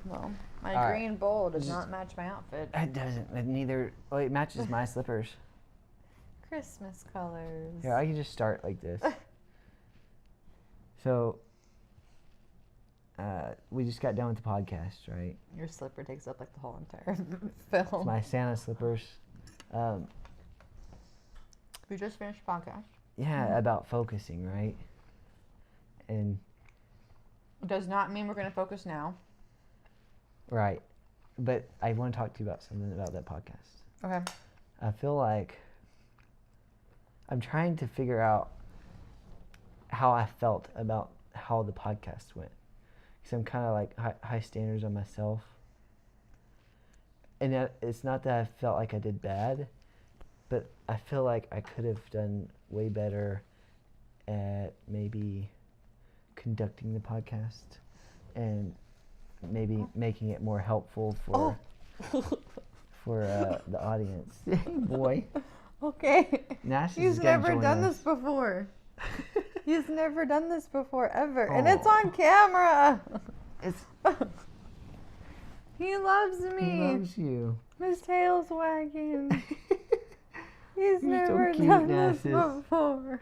Well, my All green bowl does not match my outfit. It doesn't. It matches my slippers. Christmas colors. Here, I can just start like this. So, we just got done with the podcast, right? Your slipper takes up like the whole entire film. It's my Santa slippers. We just finished the podcast. Yeah, about focusing, right? And does not mean we're going to focus now. Right. But I want to talk to you about something about that podcast. Okay. I feel like I'm trying to figure out how I felt about how the podcast went. Because I'm kind of like high standards on myself. And it's not that I felt like I did bad, but I feel like I could have done way better at maybe conducting the podcast and maybe making it more helpful for the audience. Boy. Okay. Nasty's He's never done this before. He's never done this before ever, and it's on camera. He loves me. He loves you. His tail's wagging. He's You're never so cute, done this Nastis. before.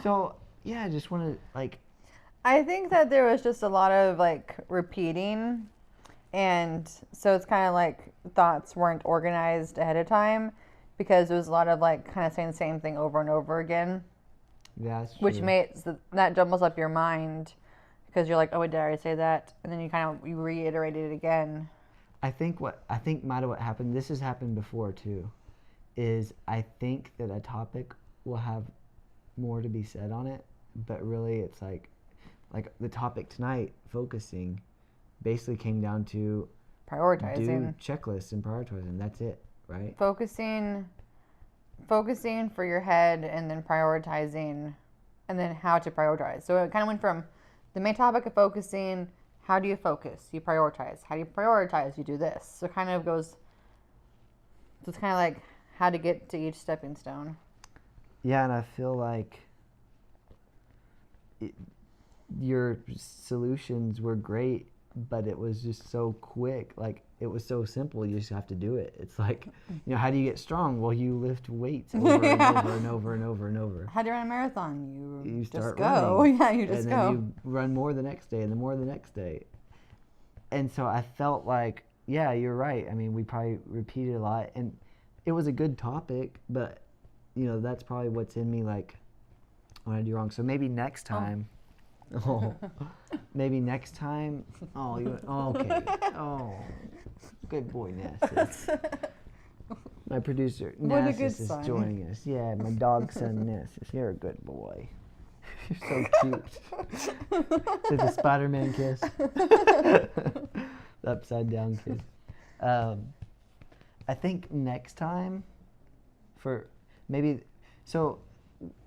So yeah, I just want to like. I think that there was just a lot of like repeating, and so it's kind of like thoughts weren't organized ahead of time because there was a lot of like kind of saying the same thing over and over again. Yeah, that's true. Which makes that jumbles up your mind because you're like, oh, did I already say that? And then you reiterated it again. I think what happened. This has happened before too. Is I think that a topic will have more to be said on it, but really it's like the topic tonight, focusing, basically came down to Prioritizing. do checklists and prioritizing. That's it, right? Focusing for your head and then prioritizing and then how to prioritize. So it kind of went from the main topic of focusing, how do you focus? You prioritize. How do you prioritize? You do this. So it kind of goes, so it's kind of like how to get to each stepping stone. Yeah, and I feel like your solutions were great, but it was just so quick. Like, it was so simple. You just have to do it. It's like, how do you get strong? Well, you lift weights over and over and over and over and over. How do you run a marathon? You start just go. running. Yeah, you just go. And then you run more the next day and then more the next day. And so I felt like, yeah, you're right. I mean, we probably repeated a lot. And it was a good topic, but, that's probably what's in me, like, what I do wrong. So maybe next time... maybe next time. Okay. Oh, good boy, Nassus. My producer, Nassus, is joining us. Yeah, my dog son, Nassus. You're a good boy. You're so cute. Is it the Spider-Man kiss? The upside down kiss. I think next time, for maybe, so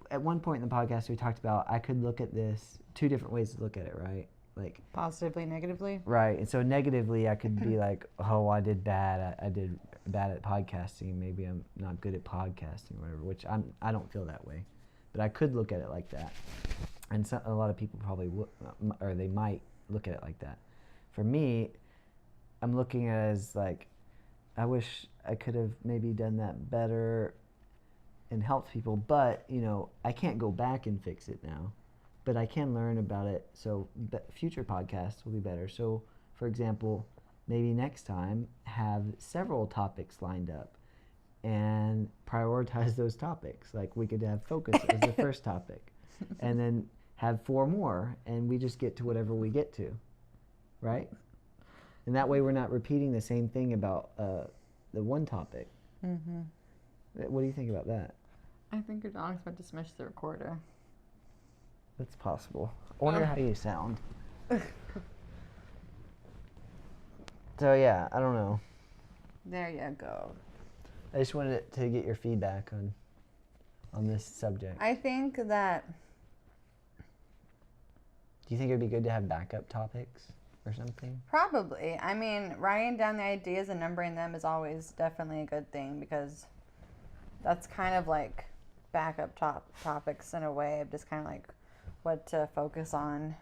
at one point in the podcast we talked about I could look at this two different ways to look at it, right? Like positively, negatively. Right. And so negatively I could be like, oh, I did bad. I did bad at podcasting. Maybe I'm not good at podcasting or whatever, which I don't feel that way. But I could look at it like that. And so, a lot of people probably would, or they might look at it like that. For me, I'm looking at it as like, I wish I could have maybe done that better and helped people, but I can't go back and fix it now, but I can learn about it. So future podcasts will be better. So for example, maybe next time have several topics lined up and prioritize those topics. Like we could have focus as the first topic and then have 4 more and we just get to whatever we get to, right? And that way we're not repeating the same thing about the one topic. Mm-hmm. What do you think about that? I think your dog's about to smash the recorder. That's possible. I wonder how you sound. So yeah, I don't know. There you go. I just wanted to get your feedback on this subject. I think that... Do you think it would be good to have backup topics or something? Probably. I mean, writing down the ideas and numbering them is always definitely a good thing because that's kind of like backup topics in a way of just kind of like what to focus on.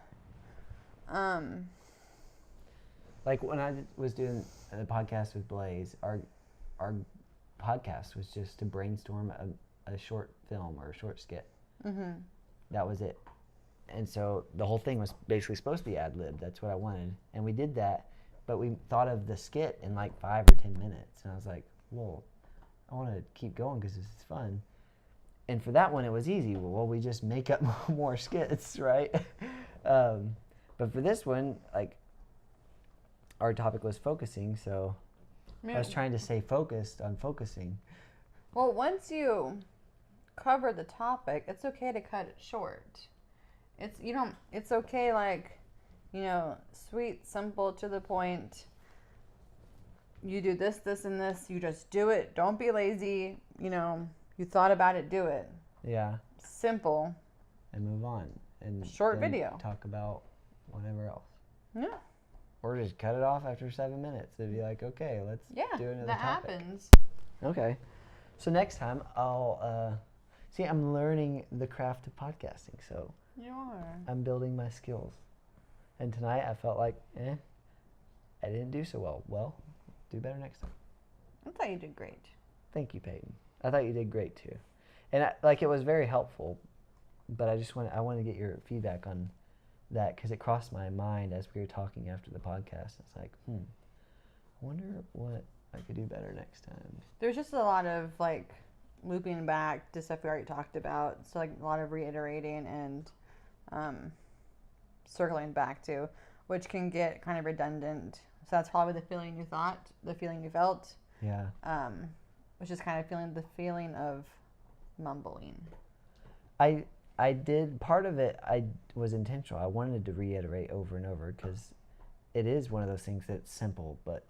Like when I was doing the podcast with Blaze, our podcast was just to brainstorm a short film or a short skit. Mm-hmm. That was it. And so the whole thing was basically supposed to be ad-lib. That's what I wanted. And we did that, but we thought of the skit in like 5 or 10 minutes. And I was like, whoa, I want to keep going because this is fun. And for that one, it was easy. Well, we just make up more skits, right? But for this one, like, our topic was focusing, so I was trying to stay focused on focusing. Well, once you cover the topic, it's okay to cut it short. It's okay, like, sweet, simple, to the point. You do this, this, and this. You just do it. Don't be lazy. You thought about it, do it. Yeah. Simple. And move on. And short video. Talk about whatever else. Yeah. Or just cut it off after 7 minutes. It'd be like, okay, let's do another that topic. happens. Okay. So next time I'll see. I'm learning the craft of podcasting. So you are. I'm building my skills. And tonight I felt like, I didn't do so well. Well, do better next time. I thought you did great. Thank you, Peyton. I thought you did great too. And it was very helpful, but I wanted to get your feedback on that because it crossed my mind as we were talking after the podcast. It's like, I wonder what I could do better next time. There's just a lot of like looping back to stuff we already talked about. So like a lot of reiterating and circling back to, which can get kind of redundant. So that's probably the feeling you felt. Yeah. Which is kind of the feeling of mumbling. I did, part of it I was intentional. I wanted to reiterate over and over because it is one of those things that's simple, but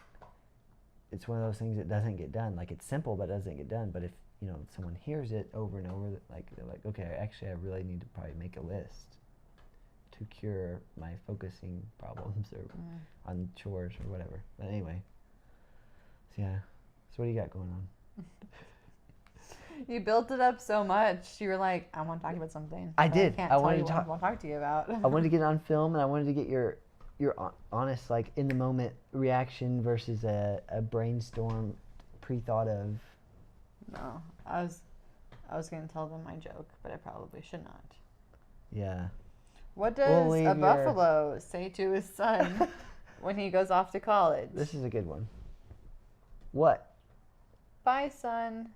it's one of those things that doesn't get done. Like, it's simple but doesn't get done. But if someone hears it over and over, like they're like, okay, actually I really need to probably make a list to cure my focusing problems or on chores or whatever. But anyway, so yeah. So what do you got going on? You built it up so much. You were like, I want to talk about something. I did. I can't tell you what I want to talk to you about. I wanted to get it on film, and I wanted to get your honest, like, in the moment reaction versus a brainstorm, pre-thought of. No, I was going to tell them my joke, but I probably should not. Yeah. What does a buffalo say to his son when he goes off to college? This is a good one. What? Bye, son.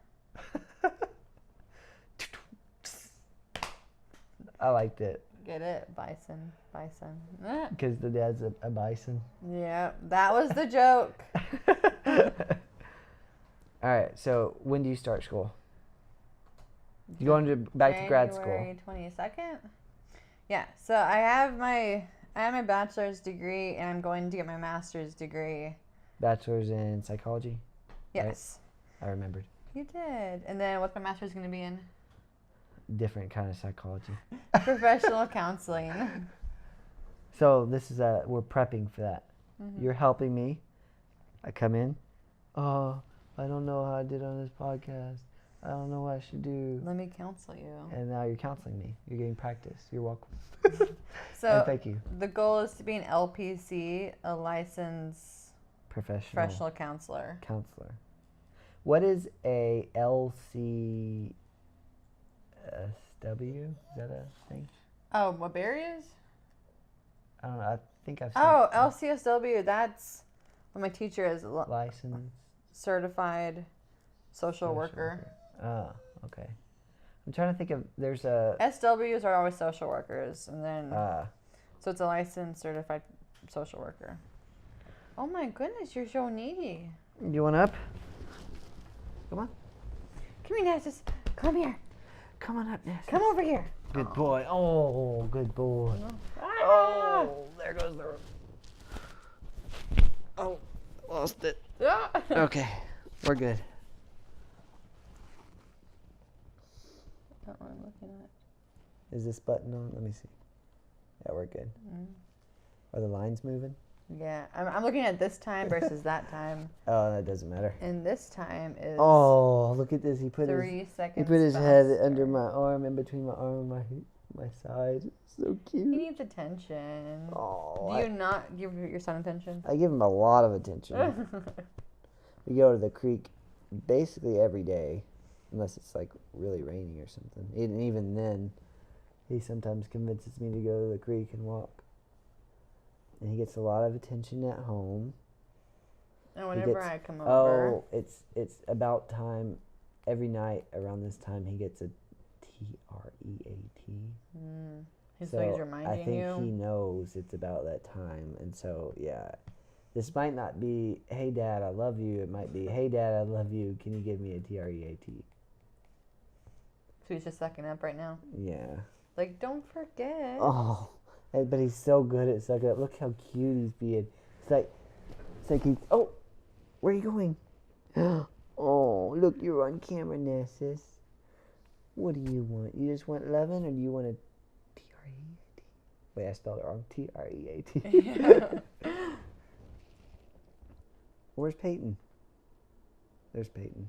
I liked it. Get it? Bison. Because the dad's a bison. Yeah, that was the joke. All right, so when do you start school? You going back to grad school? January 22nd? Yeah, so I have my bachelor's degree, and I'm going to get my master's degree. Bachelor's in psychology? Yes. Right? I remembered. You did. And then what's my master's going to be in? Different kind of psychology. Professional counseling. So this is we're prepping for that. Mm-hmm. You're helping me. I come in. Oh, I don't know how I did on this podcast. I don't know what I should do. Let me counsel you. And now you're counseling me. You're getting practice. You're welcome. So and thank you. The goal is to be an LPC, a licensed professional counselor. What is a LCSW? Is that a thing? Oh, what barriers? I don't know. I think I've seen LCSW. That's what my teacher is. Licensed. Certified social worker. Oh, okay. I'm trying to think of, there's a... SWs are always social workers, and then... so it's a licensed, certified social worker. Oh my goodness, you're so needy. You want up? Come on. Come here, Nessus. Come here. Come on up, Nessus. Come over here. Good boy. Oh, good boy. Ah! Oh, there goes the... Oh, lost it. Ah! Okay, we're good. That's what I'm looking at. Is this button on? Let me see. Yeah, we're good. Mm. Are the lines moving? Yeah, I'm looking at this time versus that time. Oh, that doesn't matter. And this time is... Oh, look at this. He put 3 seconds He put his faster. head under my arm, in between my arm and my side. So He cute. needs attention. Oh, Do you not give your son attention? I give him a lot of attention. We go to the creek basically every day, unless it's like really raining or something. And even then, he sometimes convinces me to go to the creek and walk. And he gets a lot of attention at home. And whenever I come over. Oh, it's about time. Every night around this time, he gets a TREAT. He's always reminding you. I think he knows it's about that time. And so, yeah. This might not be, hey, Dad, I love you. It might be, hey, Dad, I love you. Can you give me a TREAT? So he's just sucking up right now? Yeah. Like, don't forget. Oh, but he's so good at sucking up. Look how cute he's being. It's like he's, oh, where are you going? Oh, look, you're on camera, Nessus. What do you want? You just want loving, or do you want a TREAT? Wait, I spelled it wrong. TREAT. Yeah. Where's Peyton? There's Peyton.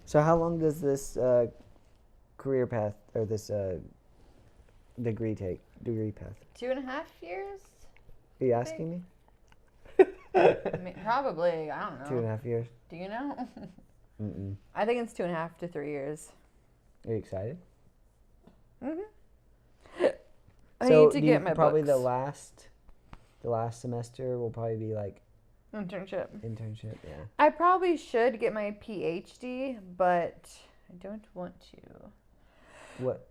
So how long does this career path, or this degree path? 2.5 years? Are you asking me? Probably. I don't know. 2.5 years. Do you know? Mm-mm. I think it's 2.5 to 3 years. Are you excited? I So need to get my probably books. the last semester will probably be like Internship. Yeah. I probably should get my PhD, but I don't want to.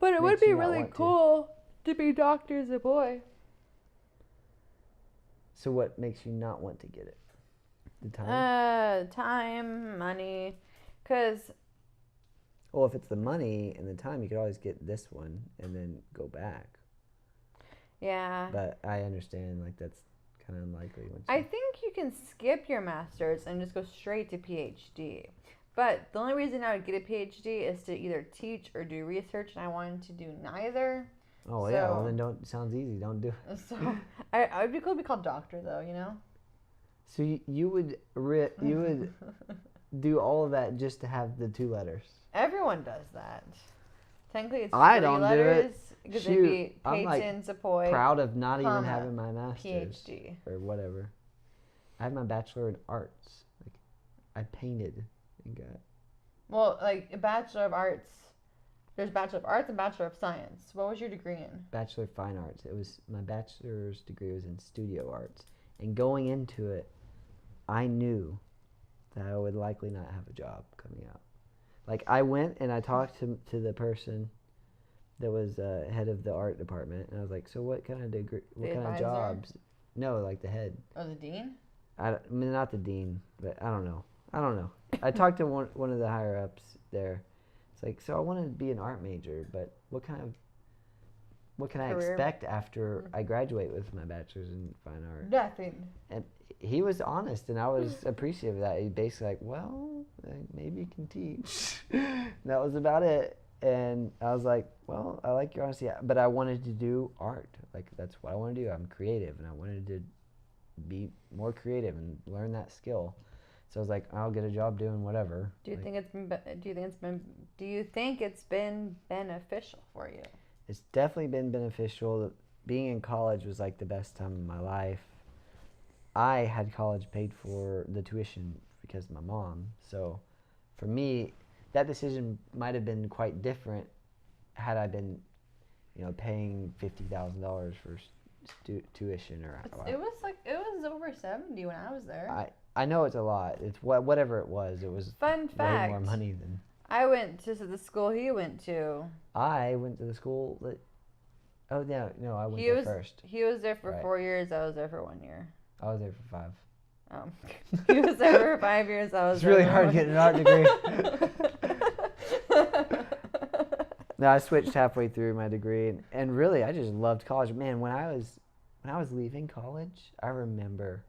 But it would makes be you not really want to? cool to be Dr. Zipoy. So what makes you not want to get it? The time? Time, money, because Well, if it's the money and the time, you could always get this one and then go back. yeah. But I understand, like, that's kind of unlikely. I think you can skip your master's and just go straight to PhD. But the only reason I would get a PhD is to either teach or do research, and I wanted to do neither. Oh, yeah, well, then sounds easy. Don't do it. So I would be cool to be called doctor, though, you know? So you would do all of that just to have the 2 letters? Everyone does that. Technically, it's I 3 don't letters. do it. Because it'd be I'm like Peyton Zipoy. proud of not even comma, having my master's PhD. or whatever. I have my bachelor in arts. Like, I painted and got. Well, like a Bachelor of Arts. There's Bachelor of Arts and Bachelor of Science. What was your degree in? Bachelor of Fine Arts. It was my bachelor's degree was in studio arts, and going into it, I knew that I would likely not have a job coming out. Like, I went and I talked to the person that was head of the art department, and I was like, "So what kind of degree? What kind of jobs?" No, like the head. Oh, the dean. I mean, not the dean, but I don't know. I talked to one of the higher ups there. It's like, so I want to be an art major, but what can I expect after I graduate with my bachelor's in fine art? Nothing. And he was honest, and I was appreciative of that. He basically like, well, maybe you can teach. That was about it. And I was like, well, I like your honesty, but I wanted to do art. Like, that's what I want to do. I'm creative, and I wanted to be more creative and learn that skill. So I was like, I'll get a job doing whatever. Do you think it's been beneficial for you? It's definitely been beneficial. Being in college was like the best time of my life. I had college paid for the tuition because of my mom. So for me, that decision might have been quite different had I been, paying $50,000 for tuition or. It was over 70 when I was there. I know it's a lot. It's whatever it was. It was Fun fact. way more money than. I went to the school he went to. I went to the school that. Oh yeah, no, I went there first. He was there for 4 years. I was there for 1 year. I was there for 5. He was there for 5 years. I was. It's really hard getting an art degree. No, I switched halfway through my degree, and really, I just loved college. Man, when I was leaving college, I remember,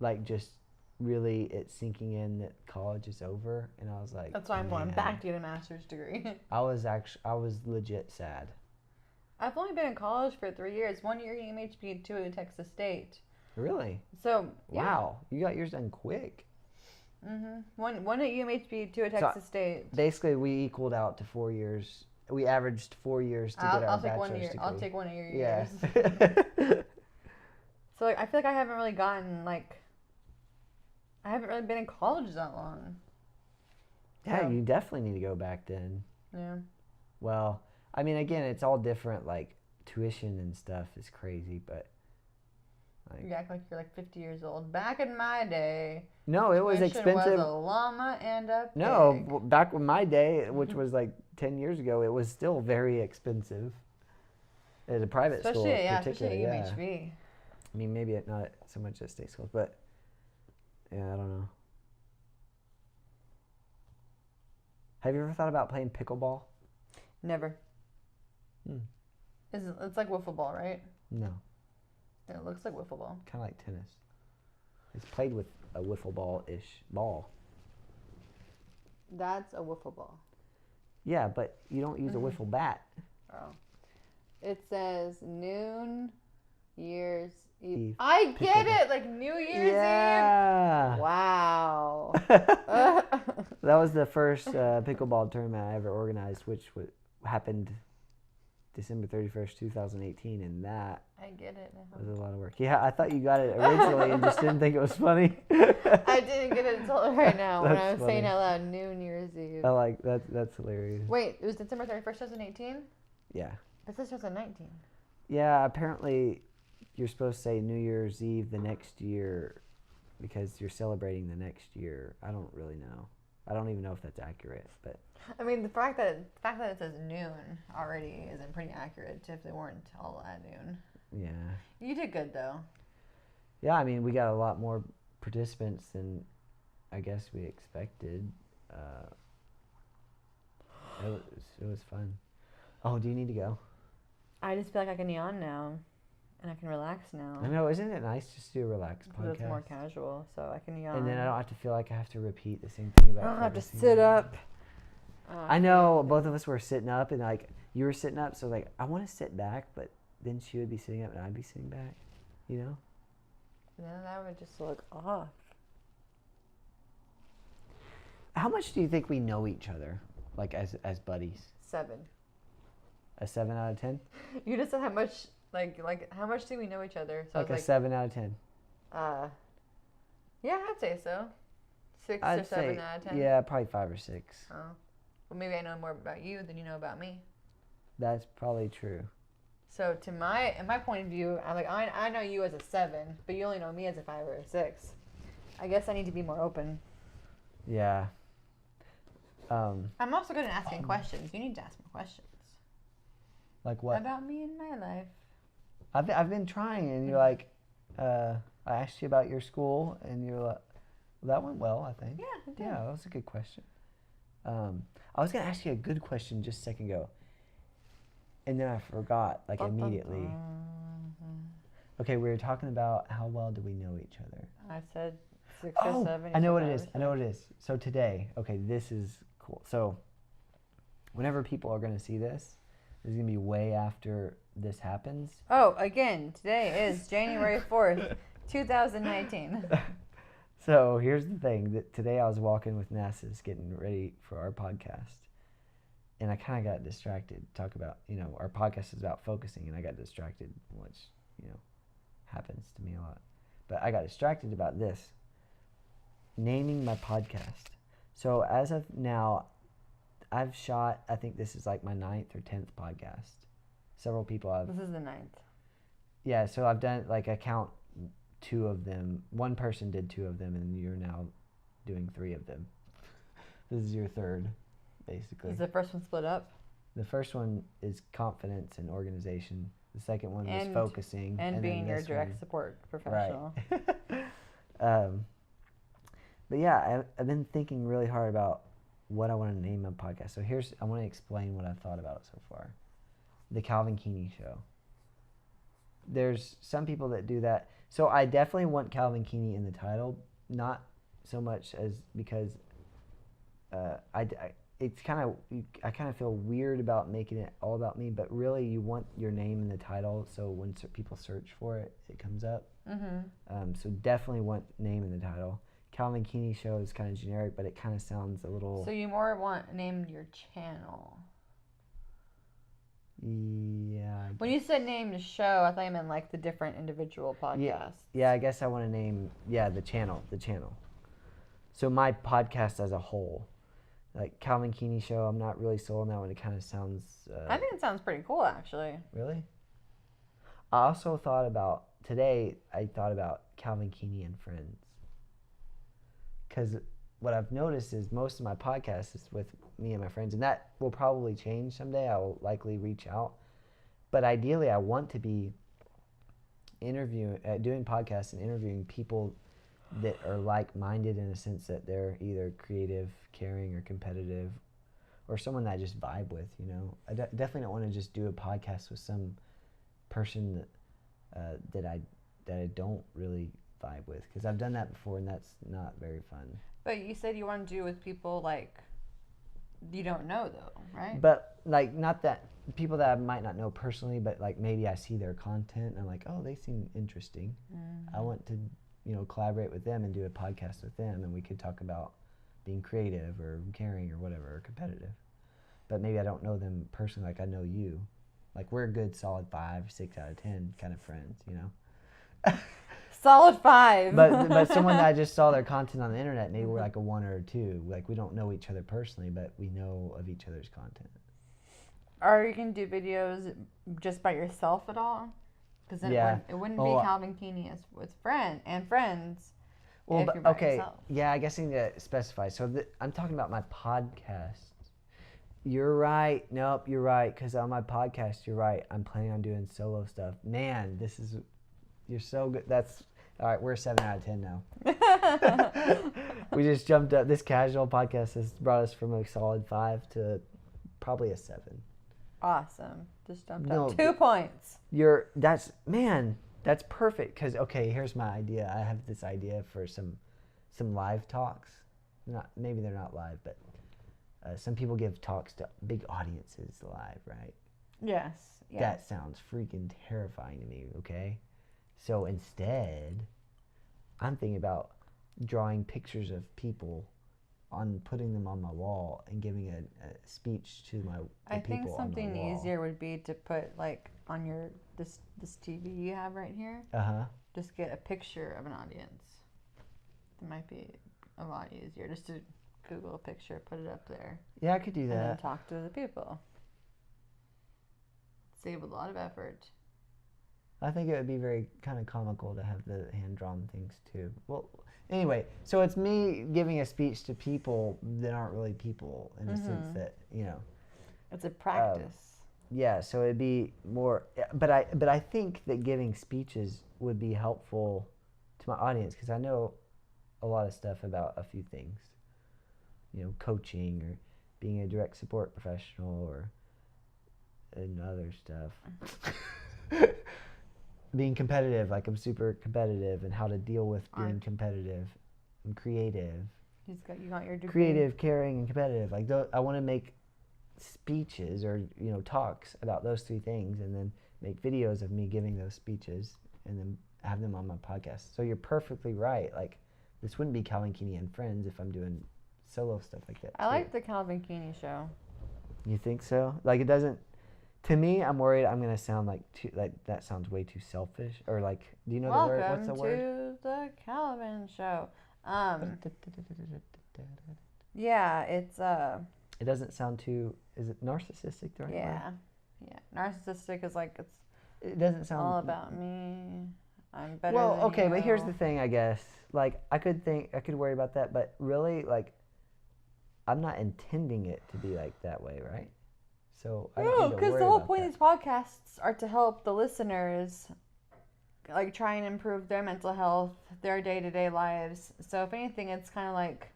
like, just really it sinking in that college is over, and I was like, that's why I'm going back to get a master's degree. I was legit sad. I've only been in college for 3 years. 1 year UMHB, 2 at Texas State. Really? So, yeah. Wow, you got yours done quick. One at UMHB, two at Texas State. Basically, we equaled out to 4 years. We averaged 4 years to get our bachelor's degree. I'll take one of your years. So like, I feel like I haven't really gotten like. I haven't really been in college that long. Yeah, So. you definitely need to go back then. Yeah. Well, I mean, again, it's all different. Like tuition and stuff is crazy, but. Like, you act like you're like 50 years old. Back in my day. No, it was expensive. Was a llama and a pig. No, back in my day, which was like 10 years ago, it was still very expensive. At a private school, especially at UMHB. I mean, maybe not so much at state schools, but yeah, I don't know. Have you ever thought about playing pickleball? Never. It's like wiffle ball, right? No. It looks like wiffle ball. Kind of like tennis. It's played with a wiffle ball-ish ball. That's a wiffle ball. Yeah, but you don't use a wiffle bat. Oh. It says New Year's Eve. I get it! Like New Year's Eve? Wow. That was the first pickleball tournament I ever organized, which happened December 31st, 2018, and that I get it now. was a lot of work. Yeah, I thought you got it originally and just didn't think it was funny. I didn't get it until right now when I was funny. saying out loud New Year's Eve. I like that's hilarious. Wait, it was December 31st, 2018? Yeah. But this was 2019. Yeah, apparently you're supposed to say New Year's Eve the next year because you're celebrating the next year. I don't really know. I don't even know if that's accurate, but I mean, the fact that it says noon already isn't pretty accurate if they weren't all at noon. yeah. You did good though. Yeah, I mean, we got a lot more participants than I guess we expected. It was fun. Oh, do you need to go? I just feel like I can yawn now, and I can relax now. I know, isn't it nice just to do a relaxed podcast? It's more casual, so I can yawn. And then I don't have to feel like I have to repeat the same thing about. I don't have to sit up. I know both of us were sitting up, and like you were sitting up, so like I want to sit back, but then she would be sitting up and I'd be sitting back, you know. And then that would just look off. How much do you think we know each other, like as buddies? 7. A 7 out of 10? You just said how much, like how much do we know each other? So like a 7 out of 10. Yeah, I'd say so. 6 or 7 out of 10. Yeah, probably 5 or 6. Oh, well, maybe I know more about you than you know about me. That's probably true. So in my point of view, I know you as a 7, but you only know me as a 5 or a 6. I guess I need to be more open. Yeah. I'm also good at asking questions. You need to ask me questions. Like what? About me and my life. I've been trying, and you're like, I asked you about your school, and you're like, well, that went well, I think. Yeah, it did. Yeah, that was a good question. I was gonna ask you a good question just a second ago, and then I forgot immediately. Okay, we were talking about how well do we know each other. I said 6 or 7. I know what it is. I know what it is. So today, okay, this is cool. So whenever people are gonna see this is gonna be way after this happens. Oh, again, today is January 4th, 2019. So here's the thing, that today I was walking with NASA's getting ready for our podcast, and I kind of got distracted. Talk about, our podcast is about focusing, and I got distracted, which, happens to me a lot. But I got distracted about this, naming my podcast. So as of now, I've shot, I think this is like my 9th or 10th podcast. Several people have. This is the 9th. Yeah, so I've done, I count 2 of them. One person did 2 of them, and you're now doing 3 of them. This is your 3rd, basically. Is the first one split up? The first one is confidence and organization. The second one was focusing. And being your direct support professional. Right. But yeah, I've been thinking really hard about what I want to name my podcast. So I want to explain what I've thought about so far. The Calvin Keeney Show. There's some people that do that. So I definitely want Calvin Keeney in the title, not so much as because I kind of feel weird about making it all about me, but really you want your name in the title, so when people search for it, it comes up. Mm-hmm. So definitely want name in the title. Calvin Keeney Show is kind of generic, but it kind of sounds a little. So you more want named your channel. Yeah. When you said name the show, I thought you meant like the different individual podcasts. Yeah, I guess I want to name the channel. So my podcast as a whole, like Calvin Keeney Show, I'm not really sold on that one. It kind of sounds. I think it sounds pretty cool, actually. Really? I also thought about today. I thought about Calvin Keeney and Friends. Because what I've noticed is most of my podcasts is with me and my friends, and that will probably change someday. I will likely reach out, but ideally, I want to be doing podcasts and interviewing people that are like-minded in a sense that they're either creative, caring, or competitive, or someone that I just vibe with. You know, I definitely don't want to just do a podcast with some person that I don't really vibe with, because I've done that before and that's not very fun. But you said you want to do with people like you don't know though, right? But like not that people that I might not know personally, but like maybe I see their content and I'm like, oh, they seem interesting. I want to, collaborate with them and do a podcast with them, and we could talk about being creative or caring or whatever, or competitive. But maybe I don't know them personally like I know you. Like we're a good solid 5, 6 out of 10 kind of friends, Solid 5. But someone that I just saw their content on the internet, maybe we're like a 1 or a 2. Like we don't know each other personally, but we know of each other's content. Are you going to do videos just by yourself at all? Because then it wouldn't be Calvin Keeney with friends. Well, but, okay, yeah, I guess I need to specify. So I'm talking about my podcast. You're right. Nope, you're right. Because on my podcast, you're right. I'm planning on doing solo stuff. Man, you're so good. All right, we're a 7 out of 10 now. We just jumped up. This casual podcast has brought us from a solid 5 to probably a 7. Awesome. Just jumped up 2 points. That's perfect. Because, okay, here's my idea. I have this idea for some live talks. Maybe they're not live, but some people give talks to big audiences live, right? Yes. That sounds freaking terrifying to me, okay? So instead, I'm thinking about drawing pictures of people, putting them on my wall, and giving a speech to the people on my wall. I think something easier would be to put like on this TV you have right here. Just get a picture of an audience. It might be a lot easier just to Google a picture, put it up there. Yeah, I could do that. And then talk to the people. Save a lot of effort. I think it would be very kind of comical to have the hand-drawn things too. Well, anyway, so it's me giving a speech to people that aren't really people in the sense that, It's a practice. Yeah, so it'd be more, but I think that giving speeches would be helpful to my audience because I know a lot of stuff about a few things. Coaching or being a direct support professional and other stuff. Being competitive, like I'm super competitive, and how to deal with being competitive. I'm creative. You got your degree. Creative, caring, and competitive. Like I want to make speeches or talks about those 3 things, and then make videos of me giving those speeches, and then have them on my podcast. So you're perfectly right. Like this wouldn't be Calvin Keeney and Friends if I'm doing solo stuff like that. I like the Calvin Keeney Show. You think so? Like it doesn't. To me, I'm worried I'm gonna sound that sounds way too selfish. Or like, do you know the word? What's the word? Welcome to the Calvin Show. Yeah, it's It doesn't sound too. Is it narcissistic? The right word? Yeah. Narcissistic is like it doesn't sound all about me. I'm better. Well, than okay, you. but here's the thing. I guess like I could worry about that, but really like I'm not intending it to be like that way, right? So I don't need to worry about that. Because the whole point of these podcasts are to help the listeners, like try and improve their mental health, their day-to-day lives. So if anything, it's kind of like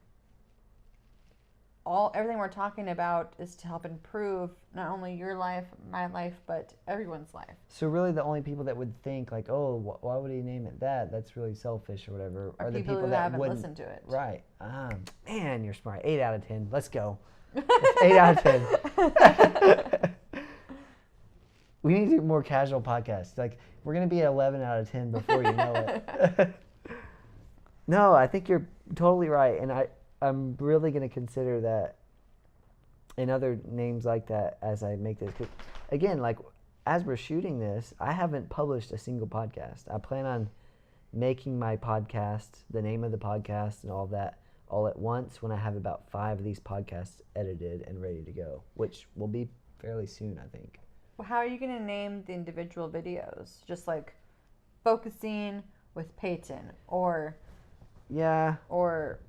everything we're talking about is to help improve not only your life, my life, but everyone's life. So really, the only people that would think like, oh, why would he name it that? That's really selfish or whatever. Are the people who that haven't wouldn't listened to it. Right. Man, you're smart. 8 out of 10. Let's go. 8 out of 10. We need to do more casual podcasts. Like we're gonna be at 11 out of 10 before you know it. No, I think totally right. And I'm really going to consider that and other names like that as I make this. 'Cause again, like as we're shooting this, I haven't published a single podcast. I plan on making my podcast, the name of the podcast and all of that all at once when I have about 5 of these podcasts edited and ready to go, which will be fairly soon, I think. Well, how are you going to name the individual videos? Just like focusing with Peyton or Yeah. or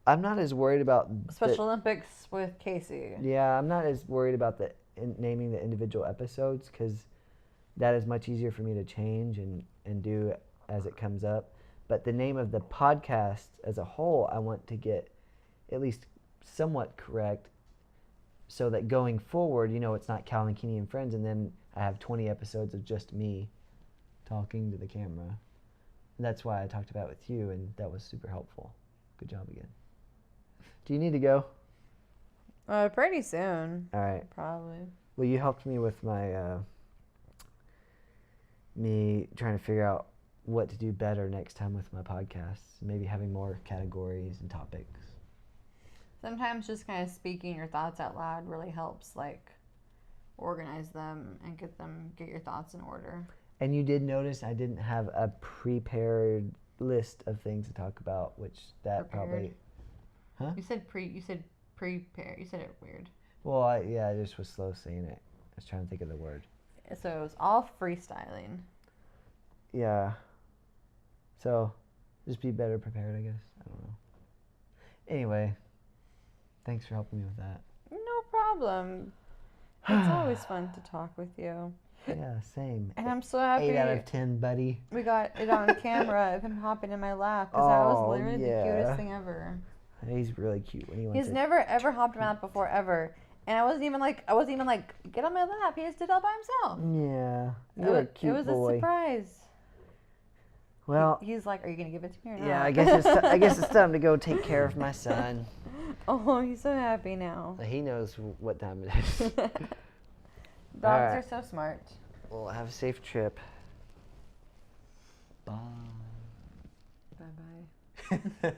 I'm not as worried about Special Olympics with Casey. Yeah, I'm not as worried about naming the individual episodes because that is much easier for me to change and do as it comes up. But the name of the podcast as a whole, I want to get at least somewhat correct so that going forward, it's not Calvin, Keeney, and Friends, and then I have 20 episodes of just me talking to the camera. And that's why I talked about it with you, and that was super helpful. Good job again. Do you need to go? Pretty soon. All right. Probably. Well, you helped me with my me trying to figure out what to do better next time with my podcasts. Maybe having more categories and topics. Sometimes just kind of speaking your thoughts out loud really helps, like organize them and get your thoughts in order. And you did notice I didn't have a prepared list of things to talk about, which that Prepared? probably. Huh? You said prepare. You said it weird. Well, I just was slow saying it. I was trying to think of the word. So it was all freestyling. Yeah. So, just be better prepared, I guess. I don't know. Anyway, thanks for helping me with that. No problem. It's always fun to talk with you. Yeah, same. And I'm so happy 8 out of 10, buddy. we got it on camera of him hopping in my lap because that was literally yeah. the cutest thing ever. He's really cute when he wants He's to. never ever hopped in my lap before ever. And I wasn't even like get on my lap. He just did it all by himself. Yeah, you're a cute It was boy. a surprise. Well, He's like, "Are you gonna give it to me or not?" yeah, I guess it's time to go take care of my son. Oh, he's so happy now. He knows what time it is. Dogs Alright. are so smart. Well, have a safe trip. Bye. Bye bye.